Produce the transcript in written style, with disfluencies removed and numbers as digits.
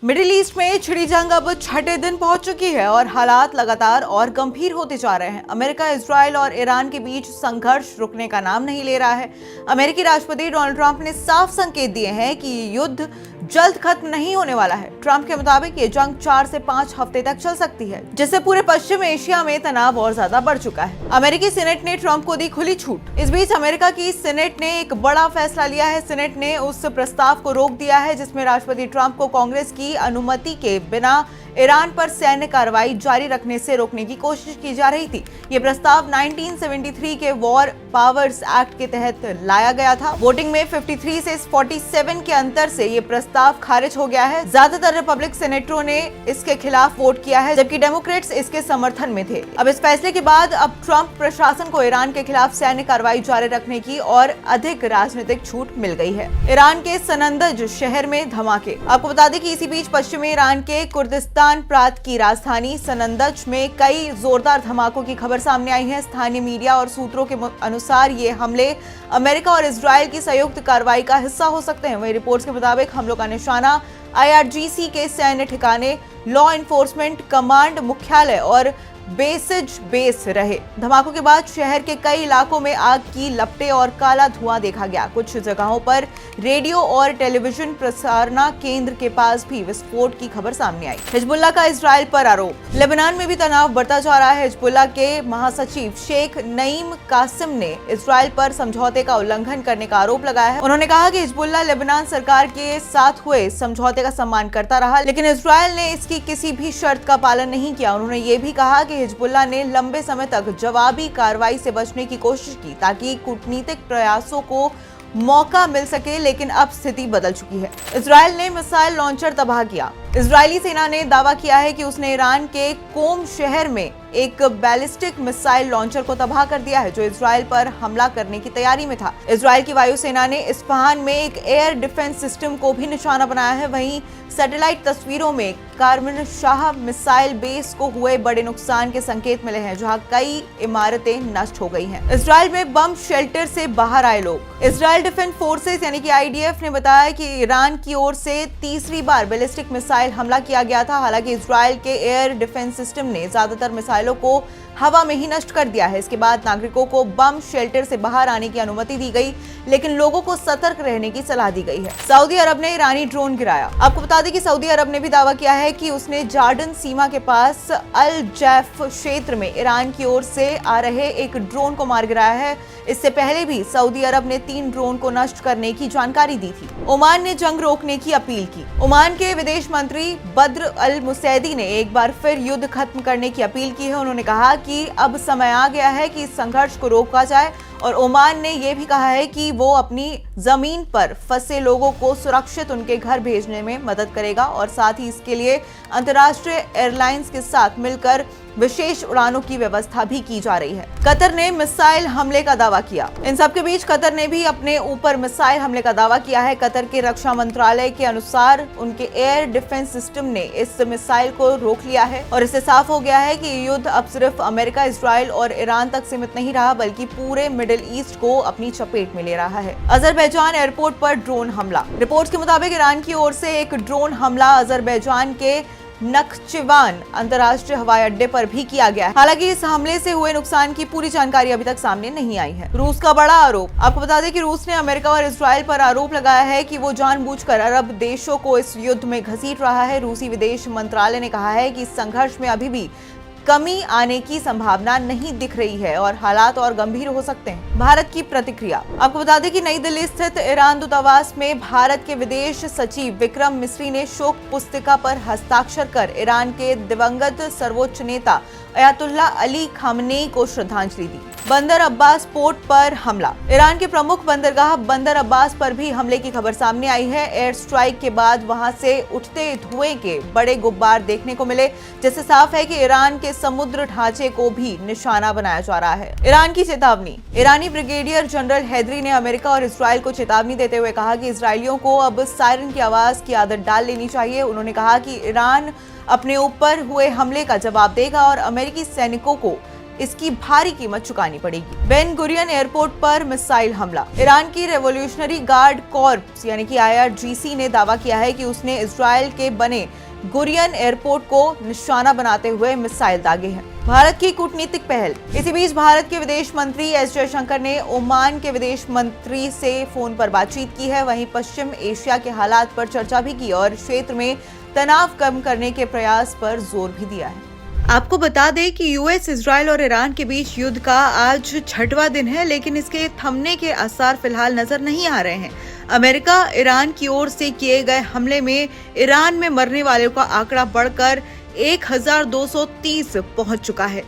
Middle east में छिड़ी जंग अब छठे दिन पहुंच चुकी है और हालात लगातार और गंभीर होते जा रहे हैं। अमेरिका, इजराइल और ईरान के बीच संघर्ष रुकने का नाम नहीं ले रहा है। अमेरिकी राष्ट्रपति डोनाल्ड ट्रंप ने साफ संकेत दिए हैं कि ये युद्ध जल्द खत्म नहीं होने वाला है। ट्रंप के मुताबिक ये जंग 4 से 5 हफ्ते तक चल सकती है, जिससे पूरे पश्चिम एशिया में तनाव और ज्यादा बढ़ चुका है। अमेरिकी सीनेट ने ट्रंप को दी खुली छूट। इस बीच अमेरिका की सीनेट ने एक बड़ा फैसला लिया है। सीनेट ने उस प्रस्ताव को रोक दिया है जिसमें राष्ट्रपति ट्रंप को कांग्रेस की अनुमति के बिना ईरान पर सैन्य कार्रवाई जारी रखने से रोकने की कोशिश की जा रही थी। ये प्रस्ताव 1973 के वॉर पावर्स एक्ट के तहत लाया गया था। वोटिंग में 53 से 47 के अंतर से ये प्रस्ताव खारिज हो गया है। ज्यादातर रिपब्लिक सेनेटरों ने इसके खिलाफ वोट किया है, जबकि डेमोक्रेट्स इसके समर्थन में थे। अब इस फैसले के बाद अब ट्रंप प्रशासन को ईरान के खिलाफ सैन्य कार्रवाई जारी रखने की और अधिक राजनीतिक छूट मिल गई है। ईरान के सनंदज शहर में धमाके। आपको बता दें कि इसी बीच पश्चिमी ईरान के कुर्दिस्तान प्रांत की राजधानी सनंदज में कई जोरदार धमाकों की खबर सामने आई है। स्थानीय मीडिया और सूत्रों के अनुसार ये हमले अमेरिका और इजराइल की संयुक्त कार्रवाई का हिस्सा हो सकते हैं। वहीं रिपोर्ट्स के मुताबिक हमलों का निशाना IRGC के सैन्य ठिकाने, लॉ एनफोर्समेंट कमांड मुख्यालय और बेस रहे। धमाकों के बाद शहर के कई इलाकों में आग की लपटें और काला धुआं देखा गया। कुछ जगहों पर रेडियो और टेलीविजन प्रसारण केंद्र के पास भी विस्फोट की खबर सामने आई। हिजबुल्ला का इजराइल पर आरोप। लेबनान में भी तनाव बढ़ता जा रहा है। हिजबुल्ला के महासचिव शेख नईम कासिम ने इजराइल पर समझौते का उल्लंघन करने का आरोप लगाया है। उन्होंने कहा कि हिजबुल्ला लेबनान सरकार के साथ हुए समझौते का सम्मान करता रहा, लेकिन इजराइल ने इसकी किसी भी शर्त का पालन नहीं किया। उन्होंने ये भी कहा कि हिजबुल्ला ने लंबे समय तक जवाबी कार्रवाई से बचने की कोशिश की ताकि कूटनीतिक प्रयासों को मौका मिल सके, लेकिन अब स्थिति बदल चुकी है। इजराइल ने मिसाइल लॉन्चर तबाह किया। इजरायली सेना ने दावा किया है कि उसने ईरान के कोम शहर में एक बैलिस्टिक मिसाइल लॉन्चर को तबाह कर दिया है जो इजराइल पर हमला करने की तैयारी में था। इजराइल की वायुसेना ने इस्फहान में एक एयर डिफेंस सिस्टम को भी निशाना बनाया है। वहीं सैटेलाइट तस्वीरों में कारमिन शाह मिसाइल बेस को हुए बड़े नुकसान के संकेत मिले हैं, जहां कई इमारतें नष्ट हो गई हैं। इजराइल में बम शेल्टर से बाहर आए लोग। इजराइल डिफेंस फोर्सेस यानी कि IDF ने बताया कि ईरान की ओर से तीसरी बार बैलिस्टिक मिसाइल हमला किया गया था। हालांकि इजराइल के एयर डिफेंस सिस्टम ने ज्यादातर मिसाइलों को हवा में ही नष्ट कर दिया है। इसके बाद नागरिकों को बम शेल्टर से बाहर आने की अनुमति दी गई, लेकिन लोगों को सतर्क रहने की सलाह दी गई है। सऊदी अरब ने ईरानी ड्रोन गिराया। आपको बता दें कि सऊदी अरब ने भी दावा किया है कि उसने जॉर्डन सीमा के पास अल जैफ क्षेत्र में ईरान की ओर से आ रहे एक ड्रोन को मार गिराया है। इससे पहले भी सऊदी अरब ने 3 ड्रोन को नष्ट करने की जानकारी दी थी। ओमान ने जंग रोकने की अपील की। ओमान के विदेश मंत्री बद्र अल मुसैदी ने एक बार फिर युद्ध खत्म करने की अपील की है। उन्होंने कहा कि अब समय आ गया है कि इस संघर्ष को रोका जाए, और ओमान ने यह भी कहा है कि वो अपनी जमीन पर फंसे लोगों को सुरक्षित उनके घर भेजने में मदद करेगा और साथ ही इसके लिए अंतर्राष्ट्रीय एयरलाइंस के साथ मिलकर विशेष उड़ानों की व्यवस्था भी की जा रही है। कतर ने मिसाइल हमले का दावा किया। इन सब के बीच कतर ने भी अपने ऊपर मिसाइल हमले का दावा किया है। कतर के रक्षा मंत्रालय के अनुसार उनके एयर डिफेंस सिस्टम ने इस मिसाइल को रोक लिया है और इससे साफ हो गया है कि युद्ध अब सिर्फ अमेरिका, इजराइल और ईरान तक सीमित नहीं रहा, बल्कि पूरे मिडिल ईस्ट को अपनी चपेट में ले रहा है। अजरबैजान एयरपोर्ट पर ड्रोन हमला। रिपोर्ट्स के मुताबिक ईरान की ओर से एक ड्रोन हमला अजरबैजान के नखचिवान अंतर्राष्ट्रीय हवाई अड्डे पर भी किया गया है। हालांकि इस हमले से हुए नुकसान की पूरी जानकारी अभी तक सामने नहीं आई है। रूस का बड़ा आरोप। आपको बता दें कि रूस ने अमेरिका और इजराइल पर आरोप लगाया है कि वो जानबूझकर अरब देशों को इस युद्ध में घसीट रहा है। रूसी विदेश मंत्रालय ने कहा है कि इस संघर्ष में अभी भी कमी आने की संभावना नहीं दिख रही है और हालात और गंभीर हो सकते हैं। भारत की प्रतिक्रिया। आपको बता दें कि नई दिल्ली स्थित ईरान दूतावास में भारत के विदेश सचिव विक्रम मिस्री ने शोक पुस्तिका पर हस्ताक्षर कर ईरान के दिवंगत सर्वोच्च नेता अयातुल्ला अली खामनेई को श्रद्धांजलि दी। बंदर अब्बास पोर्ट पर हमला। ईरान के प्रमुख बंदरगाह बंदर अब्बास पर भी हमले की खबर सामने आई है। एयर स्ट्राइक के बाद वहां से उठते धुएं के बड़े गुब्बार देखने को मिले, जिससे साफ है कि ईरान के समुद्र ढांचे को भी निशाना बनाया जा रहा है। ईरान की चेतावनी। ईरानी ब्रिगेडियर जनरल हैदरी ने अमेरिका और इजराइल को चेतावनी देते हुए कहा कि इजरायलियों को अब सायरन की आवाज की आदत डाल लेनी चाहिए। उन्होंने कहा कि ईरान अपने ऊपर हुए हमले का जवाब देगा और अमेरिकी सैनिकों को इसकी भारी कीमत चुकानी पड़ेगी। बेन गुरियन एयरपोर्ट पर मिसाइल हमला। ईरान की रेवोल्यूशनरी गार्ड कॉर्प्स यानी कि IRGC ने दावा किया है कि उसने इजराइल के बने गुरियन एयरपोर्ट को निशाना बनाते हुए मिसाइल दागे हैं। भारत की कूटनीतिक पहल। इसी बीच भारत के विदेश मंत्री एस जयशंकर ने ओमान के विदेश मंत्री से फोन पर बातचीत की है। वहीं पश्चिम एशिया के हालात पर चर्चा भी की और क्षेत्र में तनाव कम करने के प्रयास पर जोर भी दिया है। आपको बता दें कि यूएस, इजराइल और ईरान के बीच युद्ध का आज 6वां दिन है, लेकिन इसके थमने के आसार फिलहाल नजर नहीं आ रहे हैं। अमेरिका ईरान की ओर से किए गए हमले में ईरान में मरने वालों का आंकड़ा बढ़कर 1230 पहुंच चुका है।